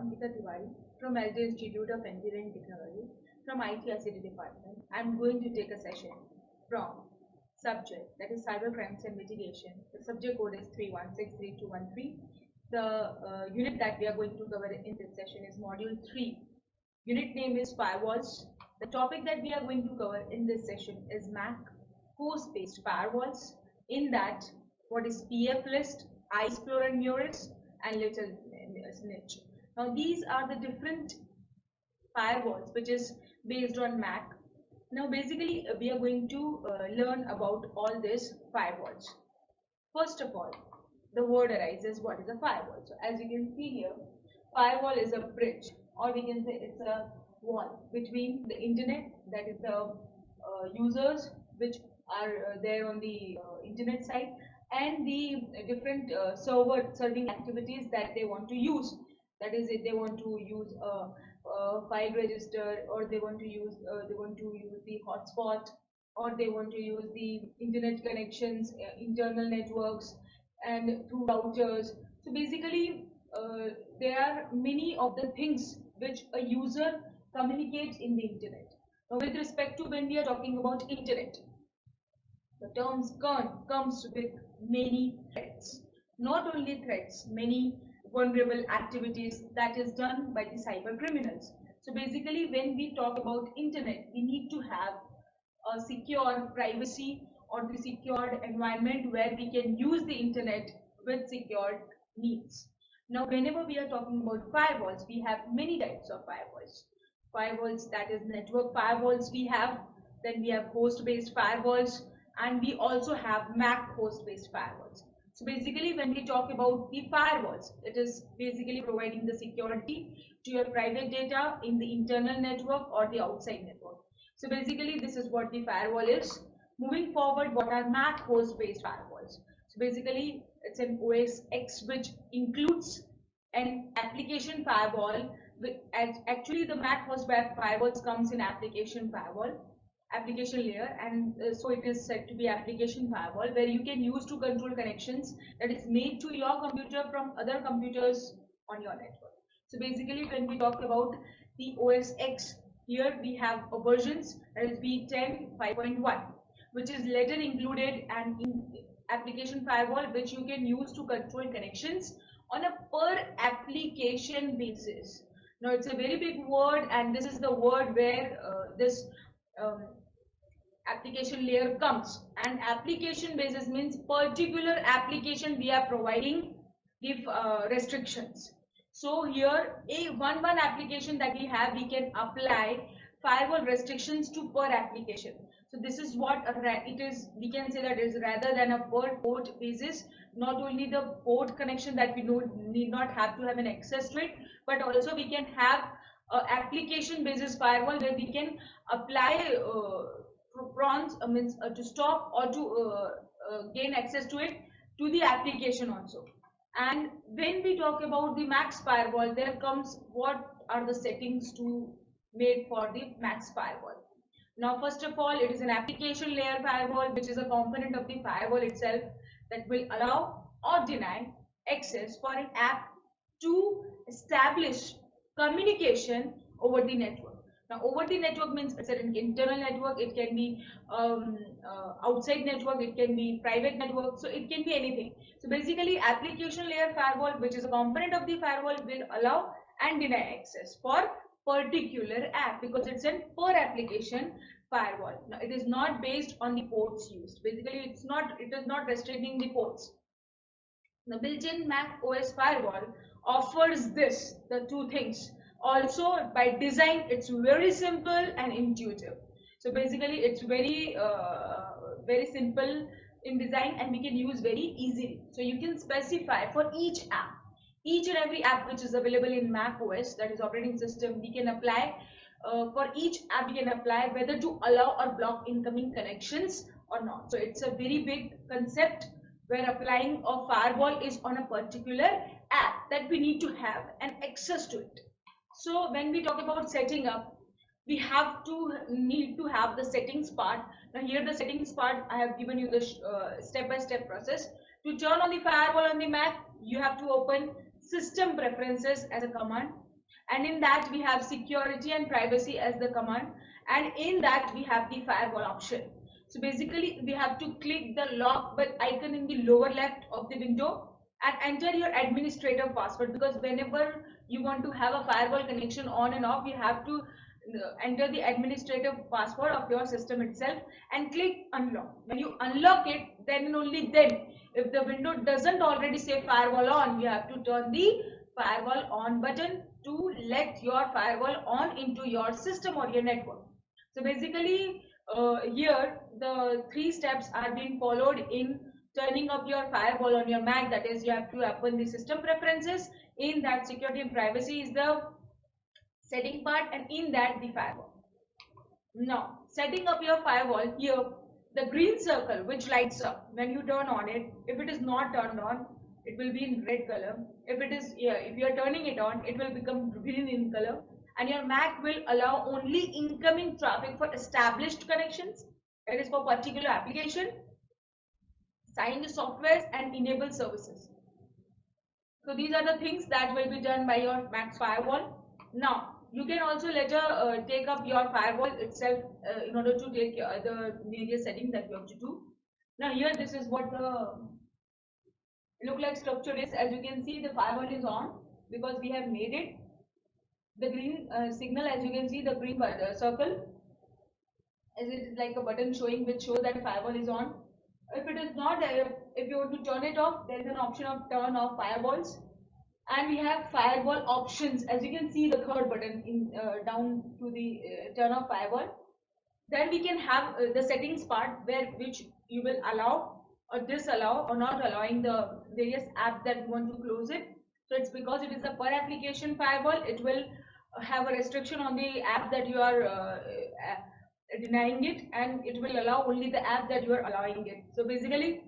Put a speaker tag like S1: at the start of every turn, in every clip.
S1: Ankita Tiwari from LJ Institute of Engineering Technology from ITICT department. I'm going to take a session from subject that is cyber crimes and mitigation. The subject code is 31632113. The unit that we are going to cover in this session is module 3. Unit name is firewalls. The topic that we are going to cover in this session is MAC host-based firewalls. In that, what is PF list, iExplorer and Murex, and Little Snitch. Now these are the different firewalls which is based on MAC. Now basically we are going to learn about all these firewalls. First of all, the word arises, what is a firewall? So as you can see here, firewall is a bridge, or we can say it's a wall between the internet, that is the users which are there on the internet side, and the different server serving activities that they want to use. That is, if they want to use a file register, or they want to use the hotspot, or they want to use the internet connections, internal networks, and through routers. So basically, there are many of the things which a user communicates in the internet. Now, with respect to when we are talking about internet, the terms comes with many threats. Not only threats, many vulnerable activities that is done by the cyber criminals. So basically, when we talk about internet, we need to have a secure privacy or the secured environment where we can use the internet with secured means. Now, whenever we are talking about firewalls, we have many types of firewalls. Firewalls, that is network firewalls we have, then we have host-based firewalls, and we also have MAC host-based firewalls. So basically, when we talk about the firewalls, it is basically providing the security to your private data in the internal network or the outside network. So basically, this is what the firewall is. Moving forward, what are MAC host-based firewalls? So basically, it's an OS X which includes an application firewall. Actually, the MAC host firewalls comes in application layer, and so it is said to be application firewall, where you can use to control connections that is made to your computer from other computers on your network. So basically, when we talk about the OS X, here we have a versions, that is V10 5.1, which is later included an application firewall which you can use to control connections on a per application basis. Now it's a very big word, and this is the word where this um, application layer comes, and application basis means particular application we are providing the restrictions. So here a one application that we have, we can apply firewall restrictions to per application. So this is what it is. We can say that is rather than a per port basis. Not only the port connection that we need not have to have an access to it, but also we can have application basis firewall where we can apply prawns means to stop or to gain access to it to the application also. And when we talk about the MAC firewall, there comes what are the settings to made for the MAC firewall. Now first of all, it is an application layer firewall, which is a component of the firewall itself that will allow or deny access for an app to establish communication over the network. Now over the network means it's an internal network, it can be outside network, it can be private network, so it can be anything. So basically, application layer firewall, which is a component of the firewall, will allow and deny access for particular app, because it's a per application firewall. Now it is not based on the ports used. Basically, it is not restricting the ports. The built-in Mac OS firewall offers the two things. Also, by design, it's very simple and intuitive. So basically, it's very simple in design, and we can use very easily. So you can specify for each and every app which is available in Mac OS, that is operating system, we can apply for each app, we can apply whether to allow or block incoming connections or not. So it's a very big concept where applying a firewall is on a particular app that we need to have an access to it. So when we talk about setting up, we need to have the settings part. Now here the settings part, I have given you the step-by-step process. To turn on the firewall on the Mac, you have to open system preferences as a command. and in that we have security and privacy as the command, and in that we have the firewall option. So basically we have to click the lock but icon in the lower left of the window and enter your administrator password, because whenever you want to have a firewall connection on and off, you have to enter the administrative password of your system itself and click unlock. When you unlock it, then and only then, if the window doesn't already say firewall on, you have to turn the firewall on button to let your firewall on into your system or your network. So basically here the three steps are being followed in turning up your firewall on your Mac. That is, you have to open the system preferences. In that, security and privacy is the setting part, and in that the firewall. Now setting up your firewall, here the green circle which lights up when you turn on it, if it is not turned on, it will be in red color. If it is, yeah, if you are turning it on, it will become green in color, and your Mac will allow only incoming traffic for established connections, that is for particular application, sign the softwares and enable services. So these are the things that will be done by your Mac's firewall. Now you can also later take up your firewall itself in order to take the various settings that you have to do. Now here this is what the look like structure is. As you can see, the firewall is on because we have made it. The green signal, as you can see, the green circle, as it is like a button showing which shows that firewall is on. If it is not, if you want to turn it off, there is an option of turn off firewalls, and we have firewall options. As you can see, the third button in down to the turn off firewall. Then we can have the settings part, where which you will allow or disallow or not allowing the various apps that you want to close it. So it's because it is a per application firewall, it will have a restriction on the app that you are denying it, and it will allow only the app that you are allowing it. So basically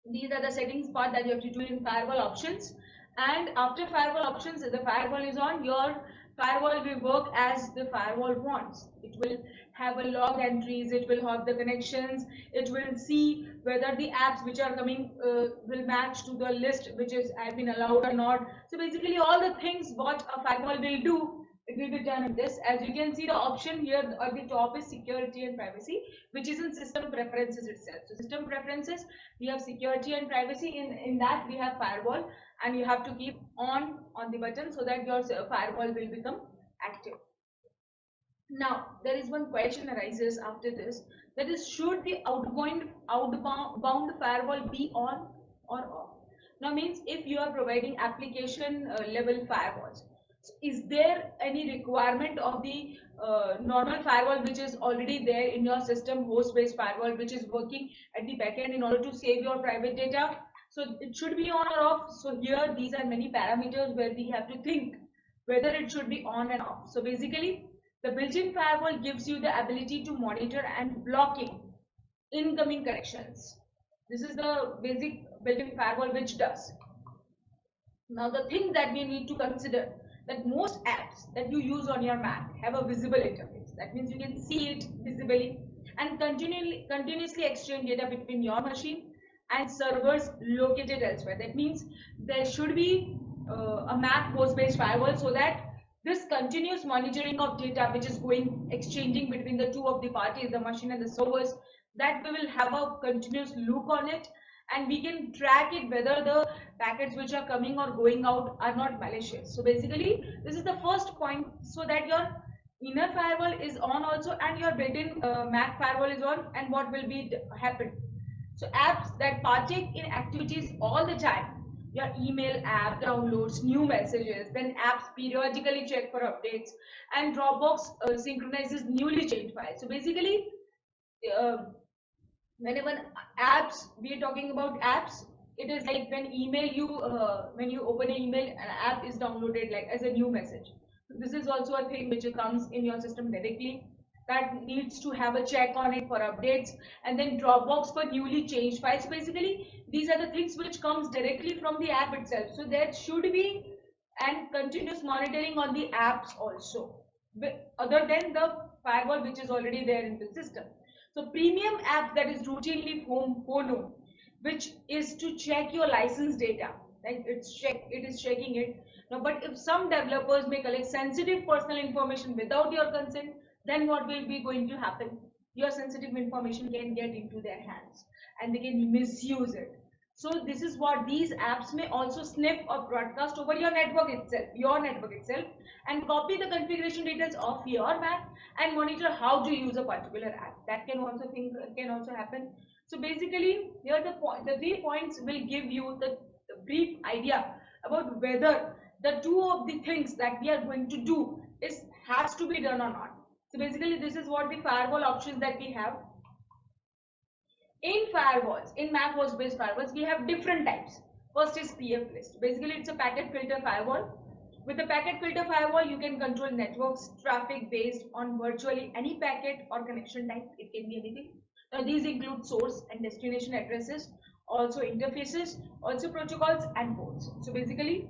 S1: these are the settings part that you have to do in firewall options. And after firewall options, the firewall is on, your firewall will work as the firewall wants. It will have a log entries, it will have the connections, it will see whether the apps which are coming will match to the list which is have been allowed or not. So basically all the things what a firewall will do, it will be done in this. As you can see, the option here at the top is security and privacy, which is in system preferences itself. So system preferences, we have security and privacy. In that we have firewall, and you have to keep on the button so that your firewall will become active. Now there is one question arises after this, that is, should the outbound firewall be on or off? Now means, if you are providing application level firewalls, so is there any requirement of the normal firewall which is already there in your system, host based firewall which is working at the backend in order to save your private data? So it should be on or off. So here these are many parameters where we have to think whether it should be on and off. So basically the built-in firewall gives you the ability to monitor and blocking incoming connections. This is the basic built-in firewall which does. Now the thing that we need to consider, that most apps that you use on your Mac have a visible interface. That means you can see it visibly and continuously exchange data between your machine and servers located elsewhere. That means there should be a Mac host-based firewall, so that this continuous monitoring of data which is going exchanging between the two of the parties, the machine and the servers, that we will have a continuous loop on it, and we can track it whether the packets which are coming or going out are not malicious. So basically this is the first point, so that your inner firewall is on also and your built-in Mac firewall is on, and what will be happen. So apps that partake in activities all the time, your email app downloads new messages, then apps periodically check for updates, and Dropbox synchronizes newly changed files. So basically whenever apps, we are talking about apps, it is like when you open an email, an app is downloaded like as a new message. This is also a thing which comes in your system directly, that needs to have a check on it for updates, and then Dropbox for newly changed files. Basically these are the things which comes directly from the app itself. So there should be and continuous monitoring on the apps also, other than the firewall which is already there in the system. So premium app, that is routinely phone, which is to check your license data. like it is checking it. Now, but if some developers may collect sensitive personal information without your consent, then what will be going to happen? Your sensitive information can get into their hands and they can misuse it. So this is what these apps may also snip or broadcast over your network itself, and copy the configuration details of your Mac and monitor how to use a particular app. That can also happen. So basically, here the 3 points will give you the brief idea about whether the two of the things that we are going to do is has to be done or not. So basically, this is what the firewall options that we have. In firewalls, in Mac host based firewalls, we have different types. First is PF list. Basically, it's a packet filter firewall. With the packet filter firewall, you can control networks traffic based on virtually any packet or connection type. It can be anything. Now, these include source and destination addresses, also interfaces, also protocols and ports. So basically,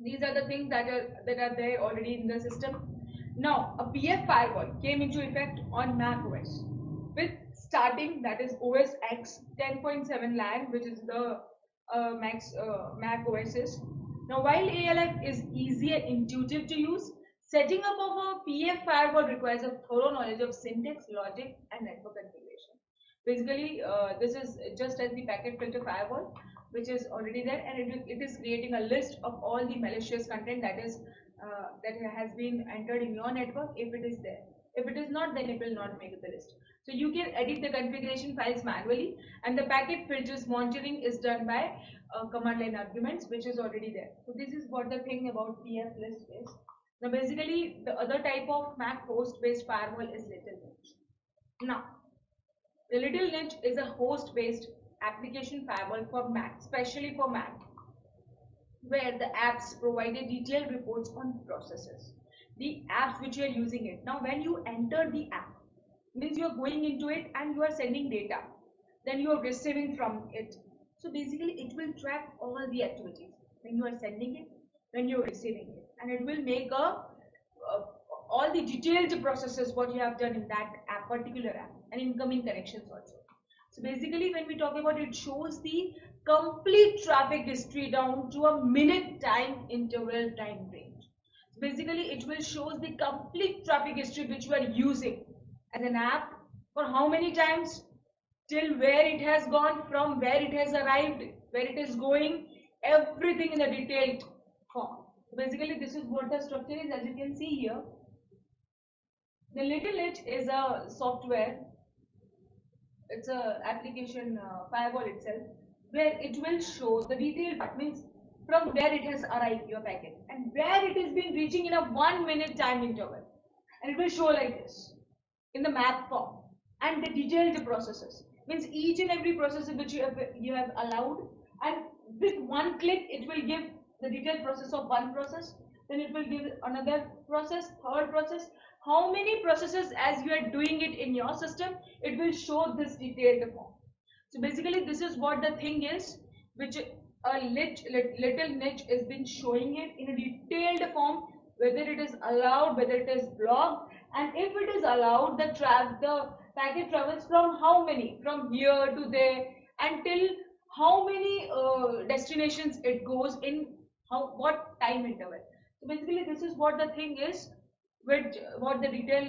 S1: these are the things that are there already in the system. Now, a PF firewall came into effect on Mac OS with starting, that is OS X 10.7 LAN, which is the Mac OSs. Now, while ALF is easy and intuitive to use, setting up of a PF firewall requires a thorough knowledge of syntax, logic, and network configuration. Basically, this is just as the packet filter firewall, which is already there, and it is creating a list of all the malicious content that has been entered in your network if it is there. If it is not, then it will not make the list. So you can edit the configuration files manually, and the packet filters monitoring is done by command line arguments, which is already there. So this is what the thing about PF list is. Now basically, the other type of Mac host based firewall is Little Niche. Now, the Little Niche is a host based application firewall for Mac, especially for Mac, where the apps provided detailed reports on processes, the apps which you are using it. Now, when you enter the app, means you are going into it and you are sending data, then you are receiving from it. So basically, it will track all the activities when you are sending it, when you are receiving it, and it will make all the detailed processes what you have done in that app, particular app, and incoming connections also. So basically, when we talk about it, shows the complete traffic history down to a minute time interval time range. So basically, it will show the complete traffic history which you are using as an app for how many times, till where it has gone, from where it has arrived, where it is going, everything in a detailed form. So basically, this is what the structure is, as you can see here. The Little Niche is a software, it's a application firewall itself, where it will show the detailed part, means from where it has arrived your packet and where it is been reaching in a 1 minute time interval, and it will show like this in the map form, and the detailed processes, means each and every process which you have allowed, and with one click it will give the detailed process of one process, then it will give another process, third process, how many processes as you are doing it in your system, it will show this detailed form. So basically, this is what the thing is, which Little Niche has been showing it in a detailed form, whether it is allowed, whether it is blocked, and if it is allowed, the packet travels from how many, from here to there, until how many destinations it goes in, what time interval. So basically, this is what the thing is, which what the detail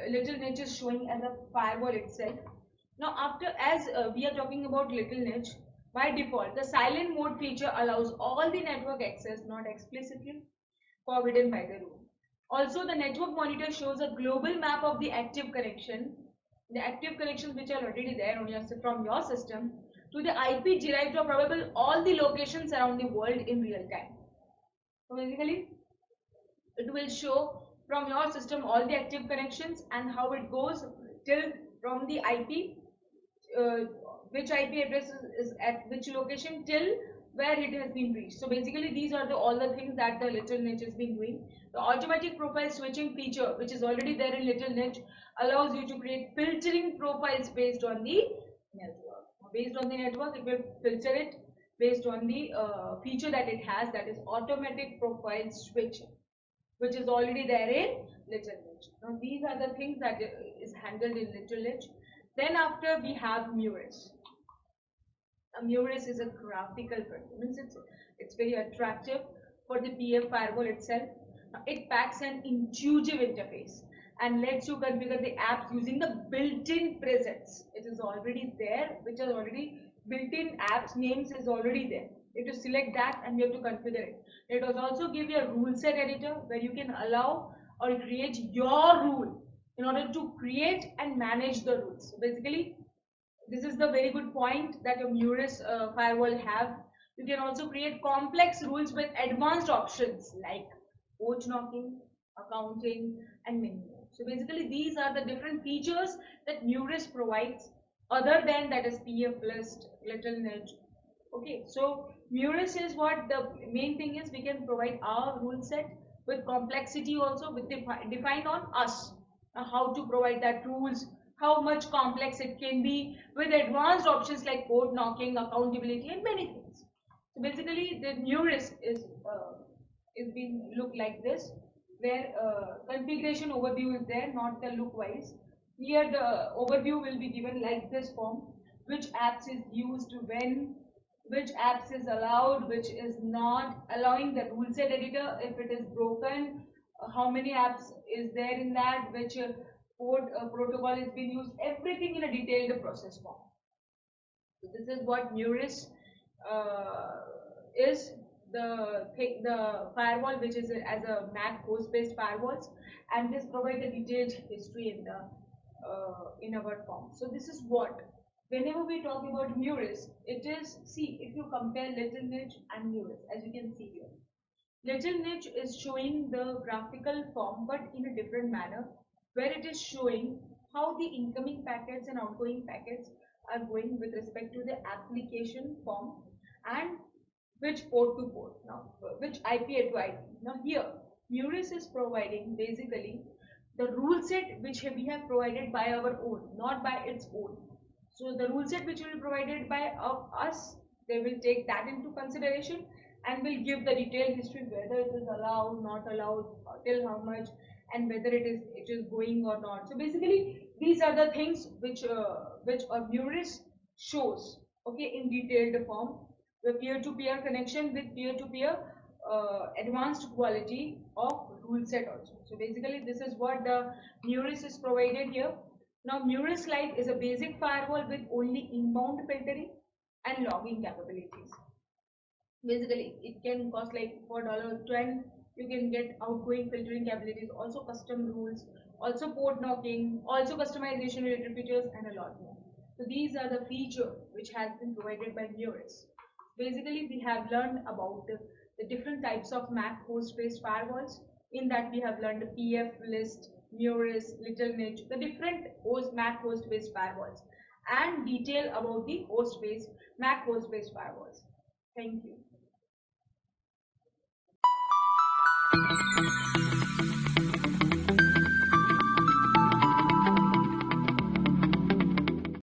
S1: Little Niche is showing as a firewall itself. Now, after as we are talking about Little Niche, by default, the silent mode feature allows all the network access not explicitly forbidden by the rule. Also, the network monitor shows a global map of the active connections which are already there on from your system, to the IP derived or probable all the locations around the world in real time. So basically, it will show from your system all the active connections and how it goes till from the IP, uh, which IP address is at which location till where it has been reached. So basically, these are all the things that the Little Niche has been doing. The automatic profile switching feature, which is already there in Little Niche, allows you to create filtering profiles based on the network. Based on the network, it will filter it based on the feature that it has, that is automatic profile switching, which is already there in Little Niche. Now these are the things that is handled in Little Niche. Then after we have Murex. Muris is a graphical product. Means it's very attractive for the PF firewall itself. It packs an intuitive interface and lets you configure the apps using the built-in presets. It is already there, which is already built-in apps names is already there. You have to select that and you have to configure it. It will also give you a rule set editor where you can allow or create your rule in order to create and manage the rules. So basically, this is the very good point that a Muris firewall have. You can also create complex rules with advanced options like port knocking, accounting, and many more. So basically, these are the different features that Muris provides other than that is PF list, Little Niche. Okay, so Muris is what the main thing is. We can provide our rule set with complexity also with defined on us how to provide that rules, how much complex it can be with advanced options like code knocking, accountability, and many things. So basically, the Muris is being look like this, where configuration overview is there, not the look wise. Here the overview will be given like this form, which apps is used when, which apps is allowed, which is not, allowing the rule set editor if it is broken, how many apps is there in that, which port protocol is being used, everything in a detailed process form. So this is what Muris is, the firewall which is as a MAC host based firewalls, and this provides the detailed history in the in our form. So this is what, whenever we talk about Muris, it is, see, if you compare Little Niche and Muris, as you can see here, Little Niche is showing the graphical form but in a different manner, where it is showing how the incoming packets and outgoing packets are going with respect to the application form and which port to port, now which IP to IP. Now here Muris is providing basically the rule set which we have provided by our own, not by its own. So the rule set which will be provided by us, they will take that into consideration and will give the detailed history whether it is allowed, not allowed, till how much, and whether it is going or not. So basically, these are the things which a Muris shows, okay, in detailed form. The peer-to-peer connection with peer-to-peer advanced quality of rule set also. So basically, this is what the Muris is provided here. Now, Muris Lite is a basic firewall with only inbound filtering and logging capabilities. Basically, it can cost like for $12. You can get outgoing filtering capabilities, also custom rules, also port knocking, also customization related features, and a lot more. So these are the feature which has been provided by Muris. Basically, we have learned about the different types of MAC host-based firewalls. In that, we have learned PF list, Muris, Little Niche, the different MAC host-based firewalls, and detail about the host-based MAC host-based firewalls. Thank you.